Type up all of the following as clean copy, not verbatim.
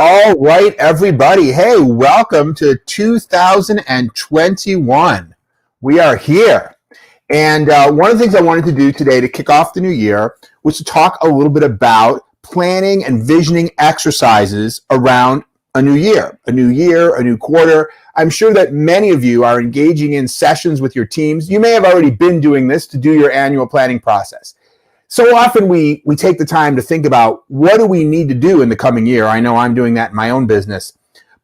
All right, everybody. Hey, welcome to 2021. We are here. And one of the things I wanted to do today to kick off the new year was to talk a little bit about planning and visioning exercises around a new year, a new quarter. I'm sure that many of you are engaging in sessions with your teams. You may have already been doing this to do your annual planning process. So often we take the time to think about what do we need to do in the coming year. I know I'm doing that in my own business.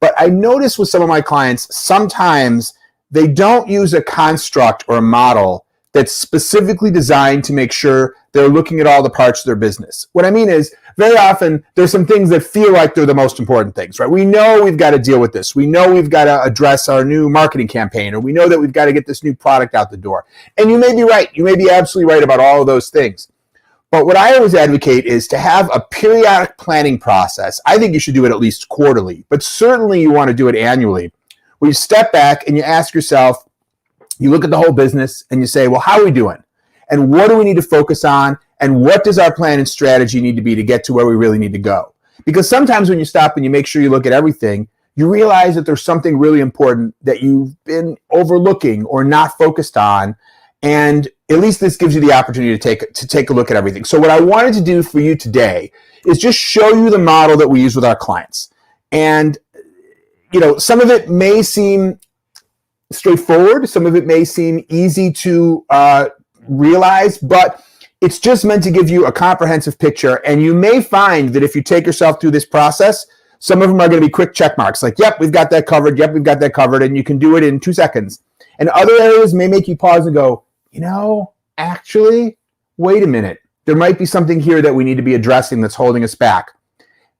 But I notice with some of my clients, sometimes they don't use a construct or a model that's specifically designed to make sure they're looking at all the parts of their business. What I mean is, very often there's some things that feel like they're the most important things, right? We know we've got to deal with this. We know we've got to address our new marketing campaign, or we know that we've got to get this new product out the door. And you may be right. You may be absolutely right about all of those things. But what I always advocate is to have a periodic planning process. I think you should do it at least quarterly, but certainly you want to do it annually, where you step back and you ask yourself, you look at the whole business and you say, well, how are we doing? And what do we need to focus on? And what does our plan and strategy need to be to get to where we really need to go? Because sometimes when you stop and you make sure you look at everything, you realize that there's something really important that you've been overlooking or not focused on. And at least this gives you the opportunity to take a look at everything. So what I wanted to do for you today is just show you the model that we use with our clients. And, some of it may seem straightforward. Some of it may seem easy to realize, but it's just meant to give you a comprehensive picture. And you may find that if you take yourself through this process, some of them are going to be quick check marks like, yep, we've got that covered. Yep, we've got that covered. And you can do it in 2 seconds. And other areas may make you pause and go, actually, wait a minute. There might be something here that we need to be addressing that's holding us back.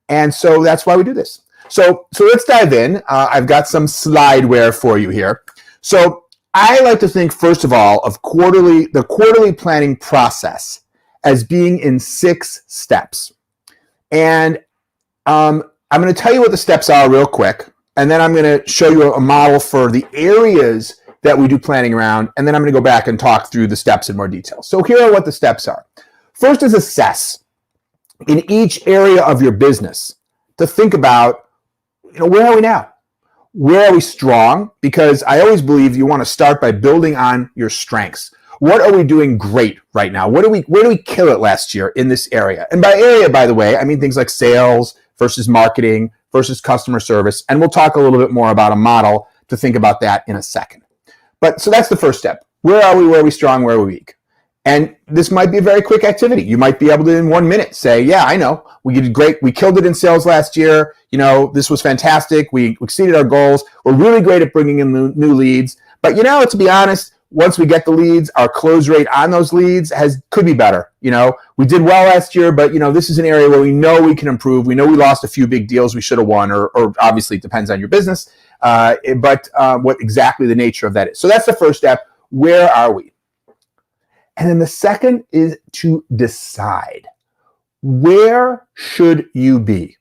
And so that's why we do this. So let's dive in. I've got some slideware for you here. So I like to think, first of all, of the quarterly planning process as being in 6 steps. And I'm going to tell you what the steps are real quick. And then I'm going to show you a model for the areas that we do planning around, and then I'm going to go back and talk through the steps in more detail. So here are what the steps are. First is assess in each area of your business to think about, where are we now? Where are we strong? Because I always believe you want to start by building on your strengths. What are we doing great right now? Where do we kill it last year in this area? And by area, by the way, I mean things like sales versus marketing versus customer service. And we'll talk a little bit more about a model to think about that in a second. But so that's the first step. Where are we? Where are we strong? Where are we weak? And this might be a very quick activity. You might be able to, in 1 minute, say, yeah, I know. We did great. We killed it in sales last year. This was fantastic. We exceeded our goals. We're really great at bringing in new leads. But, to be honest, once we get the leads, our close rate on those leads could be better. We did well last year, but, this is an area where we know we can improve. We know we lost a few big deals we should have won, or obviously it depends on your business. But what exactly the nature of that is. So that's the first step. Where are we? And then the second is to decide. Where should you be?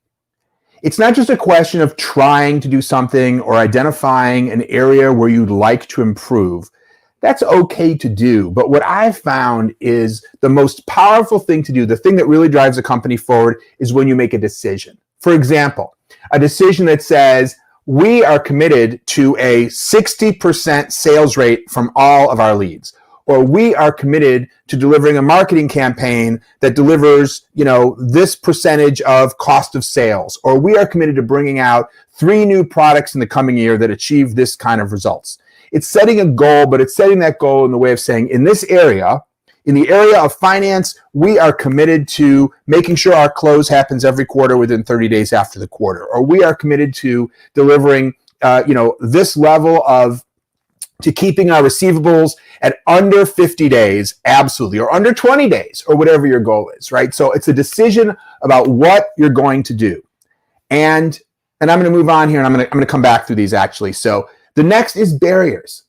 It's not just a question of trying to do something or identifying an area where you'd like to improve. That's okay to do. But what I've found is the most powerful thing to do, the thing that really drives a company forward, is when you make a decision. For example, a decision that says, we are committed to a 60% sales rate from all of our leads, or we are committed to delivering a marketing campaign that delivers, this percentage of cost of sales, or we are committed to bringing out 3 new products in the coming year that achieve this kind of results. It's setting a goal, but it's setting that goal in the way of saying, in this area, in the area of finance, we are committed to making sure our close happens every quarter within 30 days after the quarter, or we are committed to delivering, this level to keeping our receivables at under 50 days, absolutely, or under 20 days, or whatever your goal is, right? So it's a decision about what you're going to do. And I'm going to move on here, and I'm going to come back through these actually. So the next is barriers.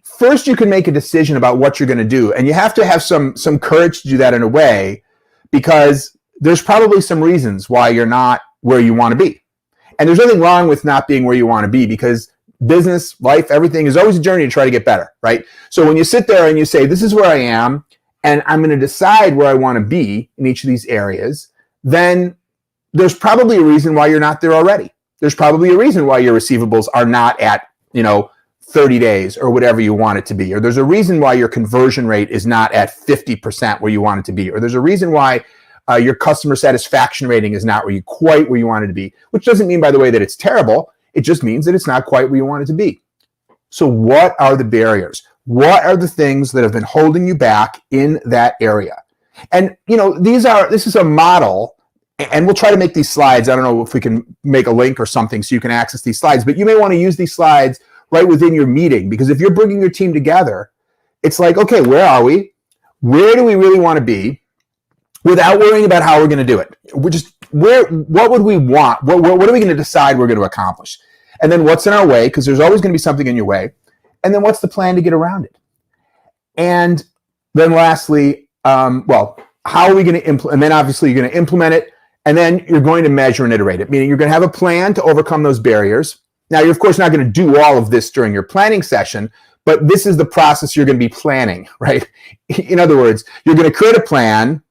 First, you can make a decision about what you're going to do, and you have to have some courage to do that in a way, because there's probably some reasons why you're not where you want to be. And there's nothing wrong with not being where you want to be, because business, life, everything is always a journey to try to get better, right? So when you sit there and you say, this is where I am, and I'm going to decide where I want to be in each of these areas, then there's probably a reason why you're not there already. There's probably a reason why your receivables are not at, 30 days or whatever you want it to be. Or there's a reason why your conversion rate is not at 50% where you want it to be. Or there's a reason why your customer satisfaction rating is not quite where you want it to be, which doesn't mean, by the way, that it's terrible. It just means that it's not quite where you want it to be. So what are the barriers? What are the things that have been holding you back in that area? And, this is a model, and we'll try to make these slides. I don't know if we can make a link or something so you can access these slides, but you may want to use these slides right within your meeting, because if you're bringing your team together, it's like, okay, where are we? Where do we really want to be without worrying about how we're going to do it? What would we want? What are we going to decide we're going to accomplish? And then what's in our way? Because there's always going to be something in your way. And then what's the plan to get around it? And then lastly, how are we going to implement? And then obviously you're going to implement it, and then you're going to measure and iterate it, meaning you're going to have a plan to overcome those barriers. Now, you're of course not going to do all of this during your planning session, but this is the process you're going to be planning, right? In other words, you're going to create a plan,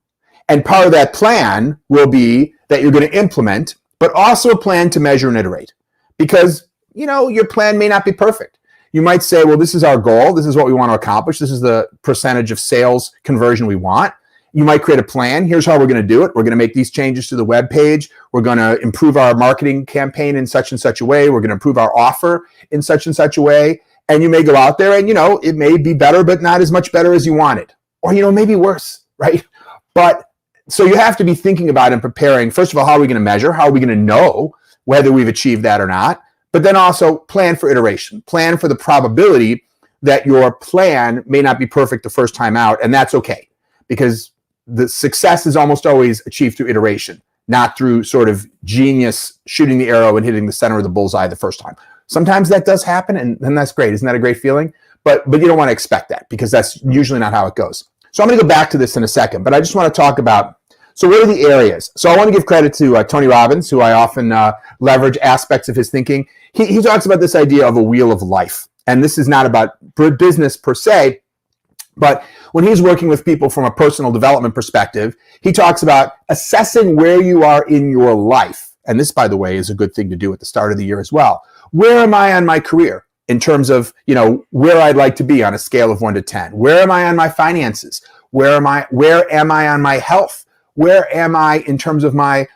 and part of that plan will be that you're going to implement, but also a plan to measure and iterate, because, your plan may not be perfect. You might say, well, this is our goal. This is what we want to accomplish. This is the percentage of sales conversion we want. You might create a plan. Here's how we're going to do it. We're going to make these changes to the web page. We're going to improve our marketing campaign in such and such a way. We're going to improve our offer in such and such a way. And you may go out there and, it may be better, but not as much better as you wanted. Or, maybe worse, right? But so you have to be thinking about and preparing, first of all, how are we going to measure? How are we going to know whether we've achieved that or not? But then also plan for iteration, plan for the probability that your plan may not be perfect the first time out. And that's okay, because the success is almost always achieved through iteration, not through sort of genius shooting the arrow and hitting the center of the bullseye the first time. Sometimes that does happen, and that's great. Isn't that a great feeling? But you don't want to expect that, because that's usually not how it goes. So I'm going to go back to this in a second, but I just want to talk about, so what are the areas? So I want to give credit to Tony Robbins, who I often leverage aspects of his thinking. He talks about this idea of a wheel of life. And this is not about business per se, but when he's working with people from a personal development perspective, he talks about assessing where you are in your life. And this, by the way, is a good thing to do at the start of the year as well. Where am I on my career in terms of, where I'd like to be on a scale of 1 to 10? Where am I on my finances? Where am I on my health? Where am I in terms of my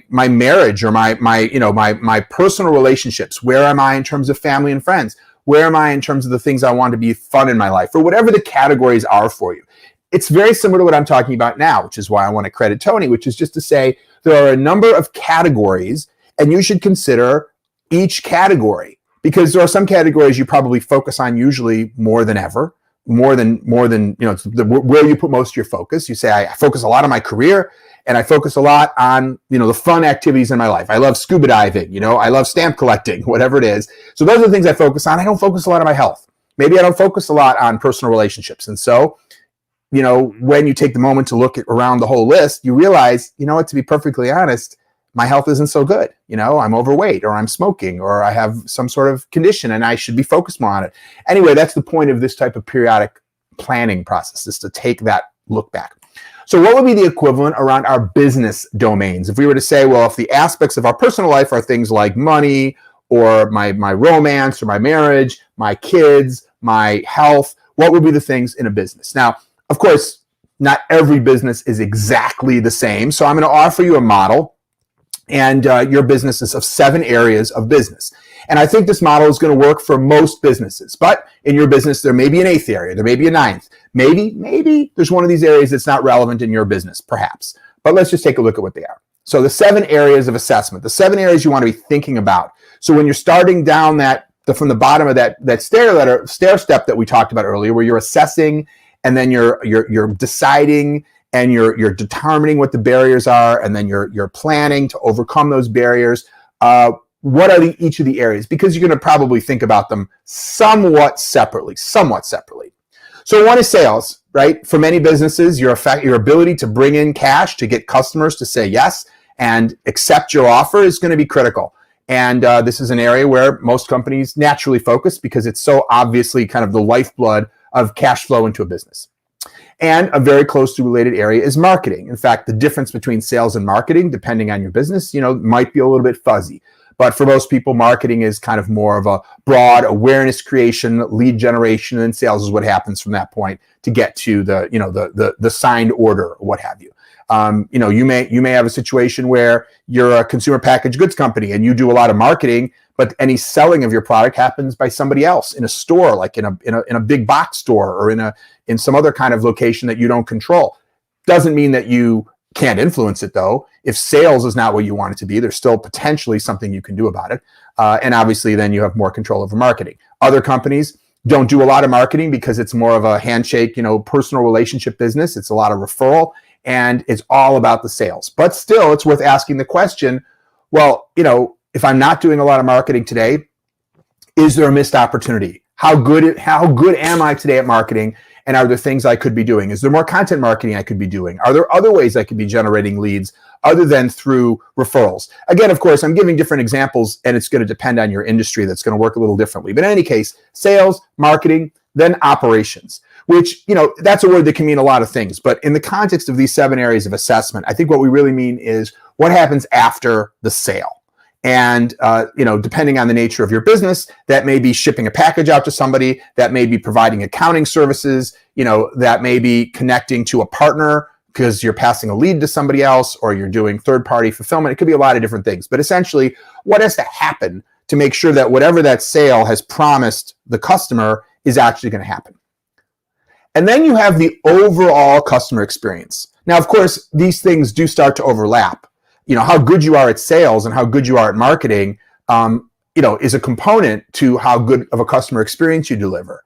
marriage or my personal relationships? Where am I in terms of family and friends? Where am I in terms of the things I want to be fun in my life, or whatever the categories are for you? It's very similar to what I'm talking about now, which is why I want to credit Tony, which is just to say there are a number of categories, and you should consider each category, because there are some categories you probably focus on usually more than ever, more than where you put most of your focus. You say, I focus a lot on my career, and I focus a lot on, the fun activities in my life. I love scuba diving, I love stamp collecting, whatever it is. So those are the things I focus on. I don't focus a lot on my health. Maybe I don't focus a lot on personal relationships. And so, when you take the moment to look at around the whole list, you realize, to be perfectly honest, my health isn't so good. I'm overweight, or I'm smoking, or I have some sort of condition, and I should be focused more on it. Anyway, that's the point of this type of periodic planning process, is to take that look back. So what would be the equivalent around our business domains? If we were to say, well, if the aspects of our personal life are things like money, or my romance, or my marriage, my kids, my health, what would be the things in a business? Now, of course, not every business is exactly the same. So I'm going to offer you a model, and your business is of 7 areas of business. And I think this model is going to work for most businesses. But in your business, there may be an 8th area. There may be a 9th. Maybe there's one of these areas that's not relevant in your business, perhaps. But let's just take a look at what they are. So the 7 areas of assessment, the 7 areas you want to be thinking about. So when you're starting down from the bottom of that stair step that we talked about earlier, where you're assessing, and then you're deciding, and you're determining what the barriers are, and then you're planning to overcome those barriers. What are each of the areas? Because you're going to probably think about them somewhat separately. So one is sales, right? For many businesses, your ability to bring in cash to get customers to say yes and accept your offer is going to be critical. And this is an area where most companies naturally focus, because it's so obviously kind of the lifeblood of cash flow into a business. And a very closely related area is marketing. In fact, the difference between sales and marketing, depending on your business, might be a little bit fuzzy. But for most people, marketing is kind of more of a broad awareness creation, lead generation, and sales is what happens from that point to get to the signed order or what have you. You may have a situation where you're a consumer packaged goods company and you do a lot of marketing, but any selling of your product happens by somebody else in a store, like in a big box store or in some other kind of location that you don't control. Doesn't mean that you can't influence it, though. If sales is not what you want it to be, there's still potentially something you can do about it. And obviously, then you have more control over marketing. Other companies don't do a lot of marketing because it's more of a handshake, personal relationship business. It's a lot of referral and it's all about the sales. But still, it's worth asking the question, well, if I'm not doing a lot of marketing today, is there a missed opportunity? How good am I today at marketing? And are there things I could be doing? Is there more content marketing I could be doing? Are there other ways I could be generating leads other than through referrals? Again, of course, I'm giving different examples and it's going to depend on your industry. That's going to work a little differently. But in any case, sales, marketing, then operations, which, that's a word that can mean a lot of things. But in the context of these 7 areas of assessment, I think what we really mean is what happens after the sale. And, depending on the nature of your business, that may be shipping a package out to somebody, that may be providing accounting services, that may be connecting to a partner because you're passing a lead to somebody else or you're doing third-party fulfillment. It could be a lot of different things. But essentially, what has to happen to make sure that whatever that sale has promised the customer is actually going to happen? And then you have the overall customer experience. Now, of course, these things do start to overlap. How good you are at sales and how good you are at marketing, is a component to how good of a customer experience you deliver.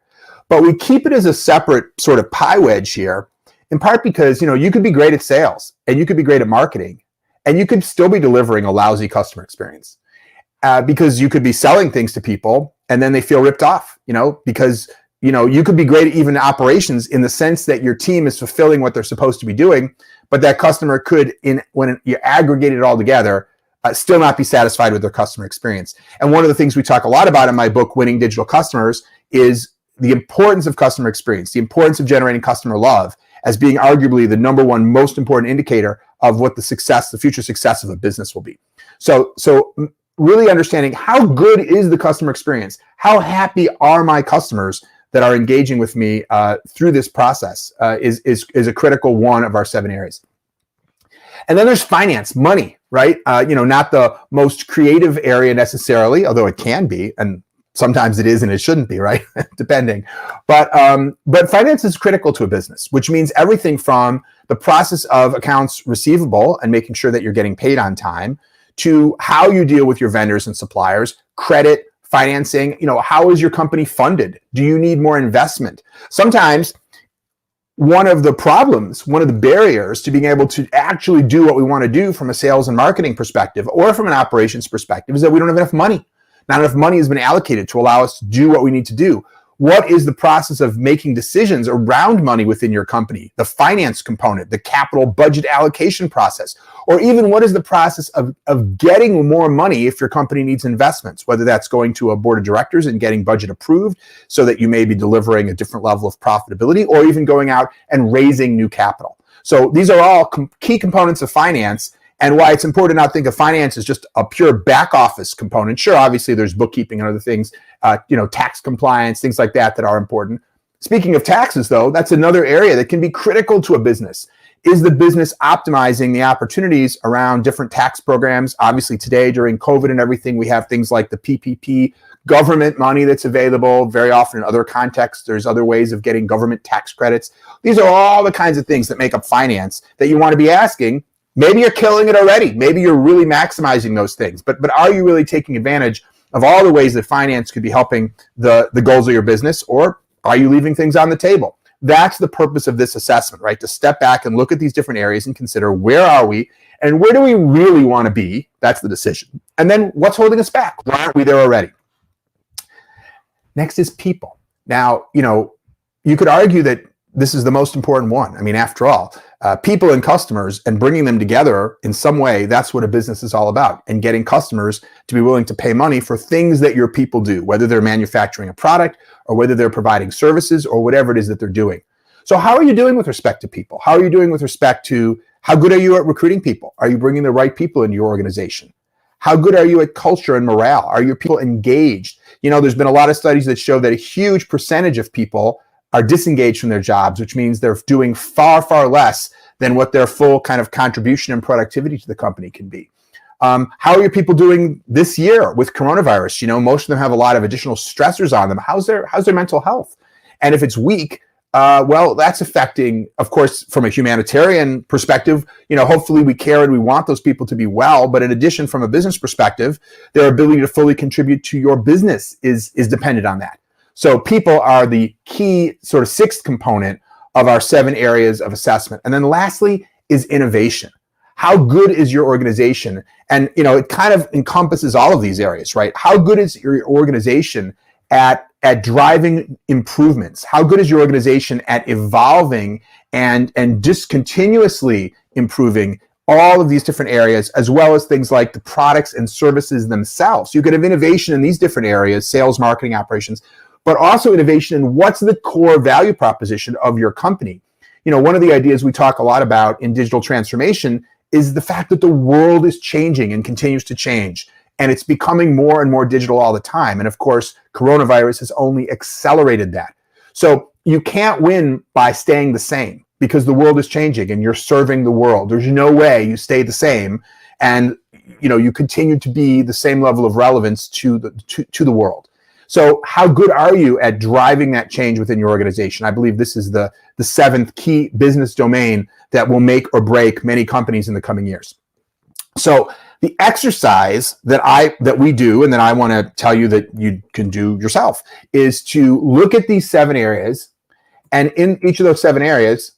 But we keep it as a separate sort of pie wedge here, in part because, you could be great at sales and you could be great at marketing and you could still be delivering a lousy customer experience because you could be selling things to people and then they feel ripped off, because you could be great at even operations in the sense that your team is fulfilling what they're supposed to be doing, but that customer could, when you aggregate it all together, still not be satisfied with their customer experience. And one of the things we talk a lot about in my book, Winning Digital Customers, is the importance of customer experience, the importance of generating customer love as being arguably the number one most important indicator of what the future success of a business will be. So really understanding how good is the customer experience, how happy are my customers that are engaging with me through this process is a critical one of our 7 areas. And then there's finance, money, right? Not the most creative area necessarily, although it can be, and sometimes it is and it shouldn't be, right? Depending. But finance is critical to a business, which means everything from the process of accounts receivable and making sure that you're getting paid on time to how you deal with your vendors and suppliers, credit, financing, how is your company funded? Do you need more investment? Sometimes one of the barriers to being able to actually do what we want to do from a sales and marketing perspective or from an operations perspective is that we don't have enough money. Not enough money has been allocated to allow us to do what we need to do. What is the process of making decisions around money within your company? The finance component, the capital budget allocation process, or even what is the process of getting more money if your company needs investments, whether that's going to a board of directors and getting budget approved so that you may be delivering a different level of profitability, or even going out and raising new capital. So these are all key components of finance, and why it's important to not think of finance as just a pure back office component. Sure, obviously there's bookkeeping and other things, tax compliance, things like that are important. Speaking of taxes, though, that's another area that can be critical to a business. Is the business optimizing the opportunities around different tax programs? Obviously today during COVID and everything, we have things like the PPP government money that's available. Very often in other contexts, there's other ways of getting government tax credits. These are all the kinds of things that make up finance that you want to be asking. Maybe you're killing it already. Maybe you're really maximizing those things. But are you really taking advantage of all the ways that finance could be helping the goals of your business, or are you leaving things on the table? That's the purpose of this assessment, right? To step back and look at these different areas and consider where are we and where do we really want to be? That's the decision. And then what's holding us back? Why aren't we there already? Next is people. Now, you could argue that this is the most important one. I mean, after all, people and customers and bringing them together in some way, that's what a business is all about. And getting customers to be willing to pay money for things that your people do, whether they're manufacturing a product or whether they're providing services or whatever it is that they're doing. So how are you doing with respect to people? How are you doing with respect to how good are you at recruiting people? Are you bringing the right people into your organization? How good are you at culture and morale? Are your people engaged? There's been a lot of studies that show that a huge percentage of people are disengaged from their jobs, which means they're doing far, far less than what their full kind of contribution and productivity to the company can be. How are your people doing this year with coronavirus? Most of them have a lot of additional stressors on them. How's their mental health? And if it's weak, well, that's affecting, of course, from a humanitarian perspective, hopefully we care and we want those people to be well. But in addition, from a business perspective, their ability to fully contribute to your business is dependent on that. So people are the key sort of sixth component of our 7 areas of assessment. And then lastly is innovation. How good is your organization? And, it kind of encompasses all of these areas, right? How good is your organization at driving improvements? How good is your organization at evolving and discontinuously improving all of these different areas, as well as things like the products and services themselves? You could have innovation in these different areas, sales, marketing, operations, but also innovation in what's the core value proposition of your company. One of the ideas we talk a lot about in digital transformation is the fact that the world is changing and continues to change. And it's becoming more and more digital all the time. And of course, coronavirus has only accelerated that. So you can't win by staying the same because the world is changing and you're serving the world. There's no way you stay the same and you continue to be the same level of relevance to the world. So how good are you at driving that change within your organization? I believe this is the 7th key business domain that will make or break many companies in the coming years. So the exercise that we do, and that I want to tell you that you can do yourself, is to look at these 7 areas, and in each of those 7 areas,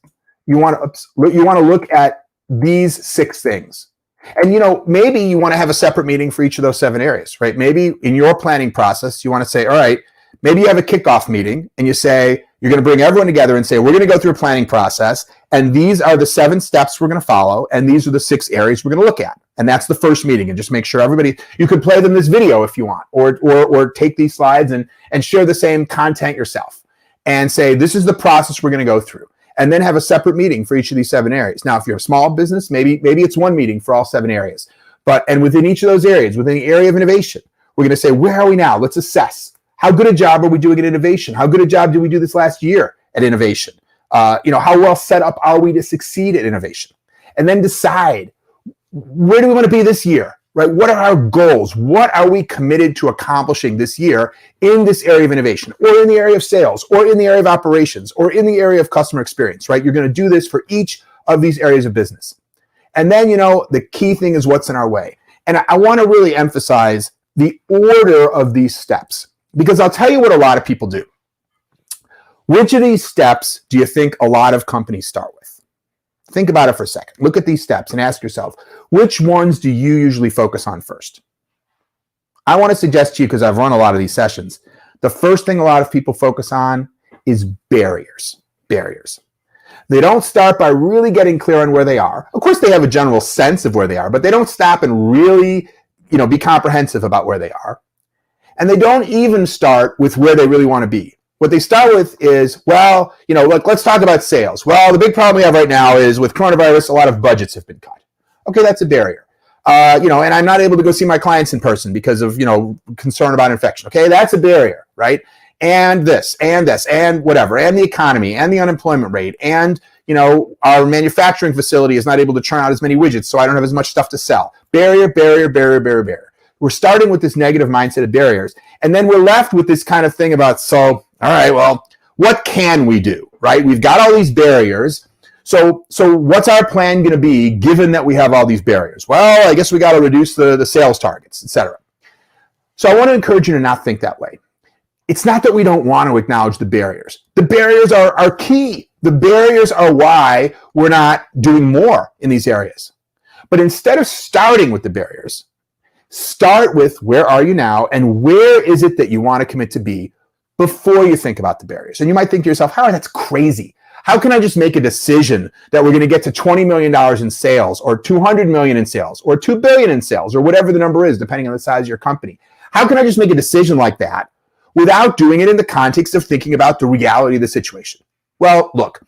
you want to look at these 6 things. And maybe you want to have a separate meeting for each of those 7 areas, right? Maybe in your planning process, you want to say, all right, maybe you have a kickoff meeting, and you say you're going to bring everyone together and say, we're going to go through a planning process, and these are the 7 steps we're going to follow, and these are the 6 areas we're going to look at. And that's the first meeting. And just make sure you could play them this video if you want, or take these slides and share the same content yourself and say, this is the process we're going to go through. And then have a separate meeting for each of these 7 areas. Now, if you're a small business, maybe it's one meeting for all 7 areas. And within each of those areas, within the area of innovation, we're going to say, where are we now? Let's assess. How good a job are we doing at innovation? How good a job did we do this last year at innovation? How well set up are we to succeed at innovation? And then decide, where do we want to be this year, right? What are our goals? What are we committed to accomplishing this year in this area of innovation, or in the area of sales, or in the area of operations, or in the area of customer experience, right? You're going to do this for each of these areas of business. And then, the key thing is what's in our way. And I want to really emphasize the order of these steps, because I'll tell you what a lot of people do. Which of these steps do you think a lot of companies start with? Think about it for a second. Look at these steps and ask yourself, which ones do you usually focus on first? I want to suggest to you, because I've run a lot of these sessions, the first thing a lot of people focus on is barriers. Barriers. They don't start by really getting clear on where they are. Of course, they have a general sense of where they are, but they don't stop and really, be comprehensive about where they are. And they don't even start with where they really want to be. What they start with is, well, let's talk about sales. Well, the big problem we have right now is with coronavirus, a lot of budgets have been cut. Okay, that's a barrier. And I'm not able to go see my clients in person because of, concern about infection. Okay, that's a barrier, right? And this, and whatever, and the economy, and the unemployment rate, and, our manufacturing facility is not able to churn out as many widgets, so I don't have as much stuff to sell. Barrier, barrier, barrier, barrier, barrier. We're starting with this negative mindset of barriers, and then we're left with this kind of thing about, all right, well, what can we do, right? We've got all these barriers. So what's our plan going to be given that we have all these barriers? Well, I guess we got to reduce the sales targets, etc. So I want to encourage you to not think that way. It's not that we don't want to acknowledge the barriers. The barriers are key. The barriers are why we're not doing more in these areas. But instead of starting with the barriers, start with where are you now and where is it that you want to commit to be before you think about the barriers. And you might think to yourself, Howard, that's crazy. How can I just make a decision that we're going to get to $20 million in sales, or $200 million in sales, or $2 billion in sales, or whatever the number is, depending on the size of your company? How can I just make a decision like that without doing it in the context of thinking about the reality of the situation? Well, look,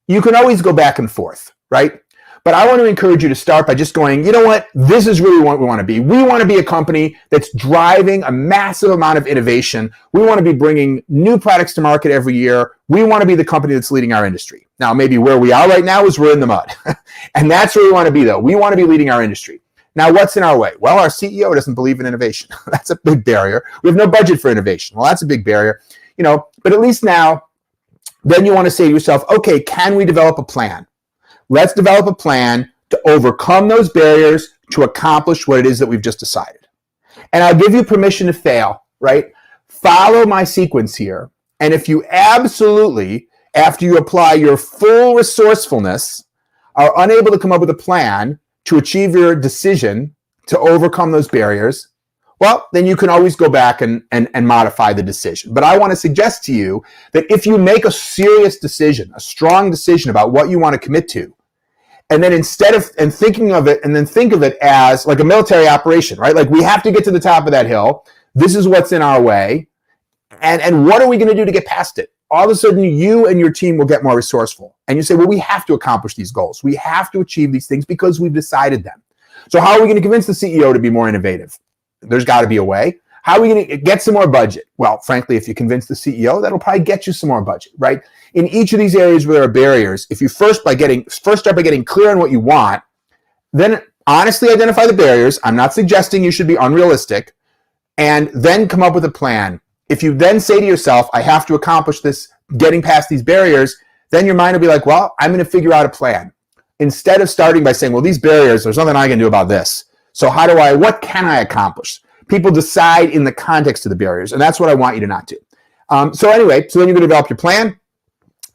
you can always go back and forth, right? But I want to encourage you to start by just going, you know what? This is really what we want to be. We want to be a company that's driving a massive amount of innovation. We want to be bringing new products to market every year. We want to be the company that's leading our industry. Now, maybe where we are right now is we're in the mud. And that's where we want to be, though. We want to be leading our industry. Now, what's in our way? Well, our CEO doesn't believe in innovation. That's a big barrier. We have no budget for innovation. Well, that's a big barrier. But at least now, then you want to say to yourself, okay, can we develop a plan? Let's develop a plan to overcome those barriers to accomplish what it is that we've just decided. And I'll give you permission to fail, right? Follow my sequence here. And if you absolutely, after you apply your full resourcefulness, are unable to come up with a plan to achieve your decision to overcome those barriers, well, then you can always go back and modify the decision. But I want to suggest to you that if you make a serious decision, a strong decision about what you want to commit to, and then instead of thinking of it, and then think of it as like a military operation, right? Like we have to get to the top of that hill. This is what's in our way. And what are we going to do to get past it? All of a sudden, you and your team will get more resourceful. And you say, well, we have to accomplish these goals. We have to achieve these things because we've decided them. So how are we going to convince the CEO to be more innovative? There's got to be a way. How are we going to get some more budget? Well, frankly, if you convince the CEO, that'll probably get you some more budget, right? In each of these areas where there are barriers, if you first start by getting clear on what you want, then honestly identify the barriers. I'm not suggesting you should be unrealistic, and then come up with a plan. If you then say to yourself, I have to accomplish this, getting past these barriers, then your mind will be like, well, I'm going to figure out a plan. Instead of starting by saying, well, these barriers, there's nothing I can do about this. So what can I accomplish? People decide in the context of the barriers, and that's what I want you to not do. So then you're going to develop your plan,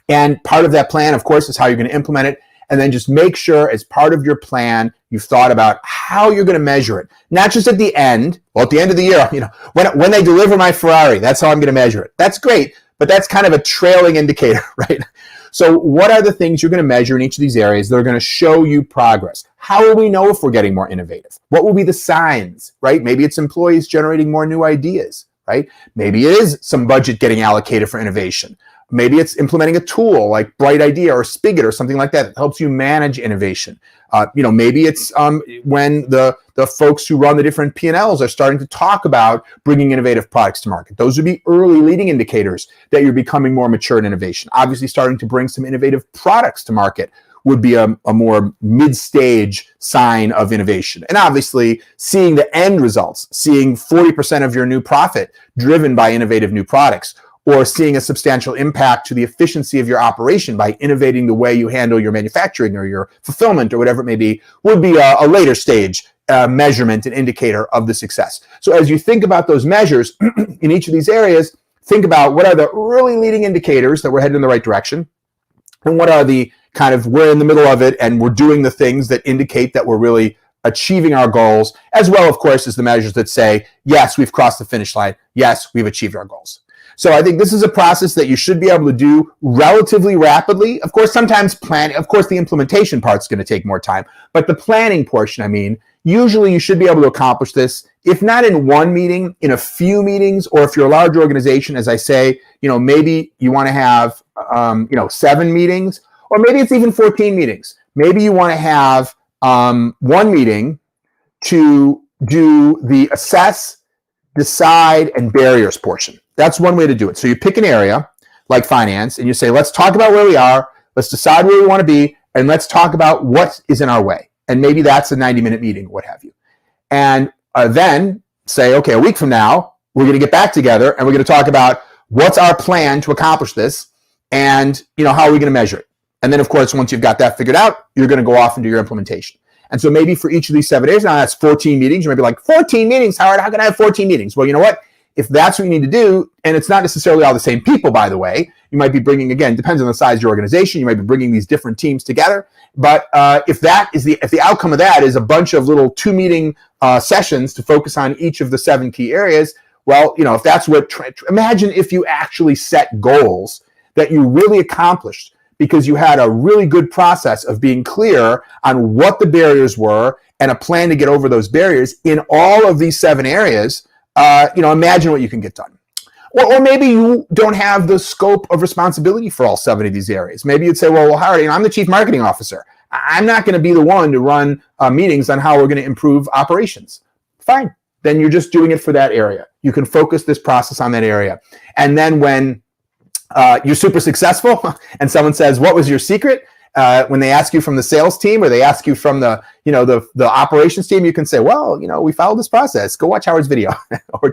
and part of that plan, of course, is how you're going to implement it, and then just make sure as part of your plan, you've thought about how you're going to measure it. Not just at the end, well, at the end of the year, when they deliver my Ferrari, that's how I'm going to measure it. That's great, but that's kind of a trailing indicator, right? So what are the things you're going to measure in each of these areas that are going to show you progress? How will we know if we're getting more innovative? What will be the signs, right? Maybe it's employees generating more new ideas, right? Maybe it is some budget getting allocated for innovation. Maybe it's implementing a tool like Bright Idea or Spigot or something like that that helps you manage innovation. Maybe it's when the folks who run the different P&Ls are starting to talk about bringing innovative products to market. Those would be early leading indicators that you're becoming more mature in innovation. Obviously, starting to bring some innovative products to market would be a more mid-stage sign of innovation. And obviously, seeing the end results, seeing 40% of your new profit driven by innovative new products, or seeing a substantial impact to the efficiency of your operation by innovating the way you handle your manufacturing or your fulfillment or whatever it may be, would be a later stage measurement and indicator of the success. So as you think about those measures in each of these areas, think about what are the early leading indicators that we're heading in the right direction, and what are the kind of we're in the middle of it and we're doing the things that indicate that we're really achieving our goals, as well, of course, as the measures that say, yes, we've crossed the finish line. Yes, we've achieved our goals. So I think this is a process that you should be able to do relatively rapidly. Of course, sometimes planning, of course, the implementation part's going to take more time, but the planning portion, usually you should be able to accomplish this, if not in one meeting, in a few meetings, or if you're a large organization, as I say, maybe you want to have, 7 meetings, or maybe it's even 14 meetings. Maybe you want to have one meeting to do the assess, decide, and barriers portion. That's one way to do it. So you pick an area like finance and you say, let's talk about where we are, let's decide where we want to be, and let's talk about what is in our way. And maybe that's a 90-minute meeting, what have you. And then say, okay, a week from now, we're going to get back together and we're going to talk about what's our plan to accomplish this, and how are we going to measure it. And then, of course, once you've got that figured out, you're going to go off and do your implementation. And so maybe for each of these 7 days, now that's 14 meetings. You might be like, 14 meetings, Howard, how can I have 14 meetings? Well, you know what? If that's what you need to do, and it's not necessarily all the same people, by the way, you might be bringing, again, depends on the size of your organization, you might be bringing these different teams together. But if the outcome of that is a bunch of little 2-meeting sessions to focus on each of the 7 key areas, well, if that's what, imagine if you actually set goals that you really accomplished because you had a really good process of being clear on what the barriers were and a plan to get over those barriers in all of these 7 areas. Imagine what you can get done. Or maybe you don't have the scope of responsibility for all 7 of these areas. Maybe you'd say, well, Howard, I'm the chief marketing officer. I'm not going to be the one to run meetings on how we're going to improve operations. Fine. Then you're just doing it for that area. You can focus this process on that area. And then when you're super successful and someone says, what was your secret? When they ask you from the sales team or they ask you from the operations team, you can say, well, we followed this process. Go watch Howard's video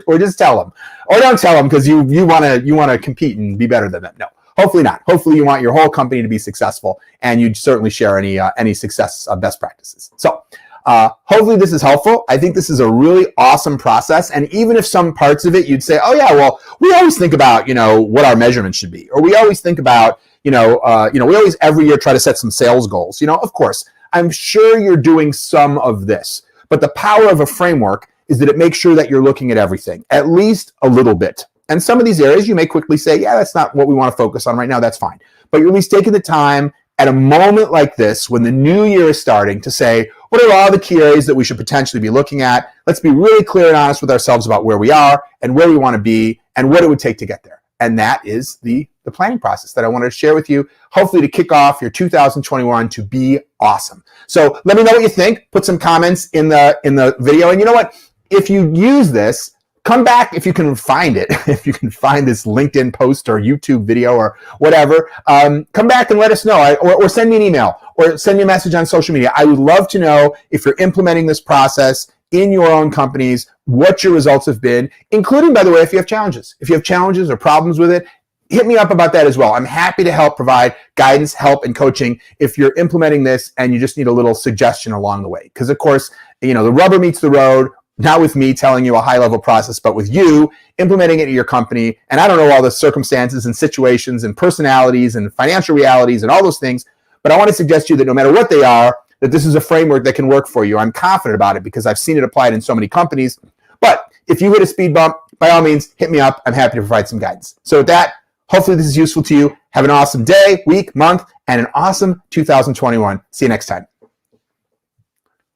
or just tell them, or don't tell them because you want to compete and be better than them. No, hopefully not. Hopefully you want your whole company to be successful and you'd certainly share any success best practices. So hopefully this is helpful. I think this is a really awesome process. And even if some parts of it you'd say, oh yeah, well, we always think about, what our measurements should be, or we always think about, we always every year try to set some sales goals. Of course, I'm sure you're doing some of this, but the power of a framework is that it makes sure that you're looking at everything, at least a little bit. And some of these areas you may quickly say, yeah, that's not what we want to focus on right now. That's fine. But you're at least taking the time at a moment like this, when the new year is starting, to say, what are all the key areas that we should potentially be looking at? Let's be really clear and honest with ourselves about where we are and where we want to be and what it would take to get there. And that is the planning process that I wanted to share with you, hopefully to kick off your 2021 to be awesome. So let me know what you think. Put some comments in the video. And you know what? If you use this, come back if you can find it. If you can find this LinkedIn post or YouTube video or whatever, come back and let us know, or send me an email or send me a message on social media. I would love to know if you're implementing this process in your own companies, what your results have been, including, by the way, if you have challenges. If you have challenges or problems with it, hit me up about that as well. I'm happy to help provide guidance, help, and coaching if you're implementing this and you just need a little suggestion along the way. Because, of course, the rubber meets the road, not with me telling you a high-level process, but with you implementing it in your company. And I don't know all the circumstances and situations and personalities and financial realities and all those things, but I want to suggest to you that no matter what they are, that this is a framework that can work for you. I'm confident about it because I've seen it applied in so many companies. But if you hit a speed bump, by all means, hit me up. I'm happy to provide some guidance. So with that, hopefully this is useful to you. Have an awesome day, week, month, and an awesome 2021. See you next time.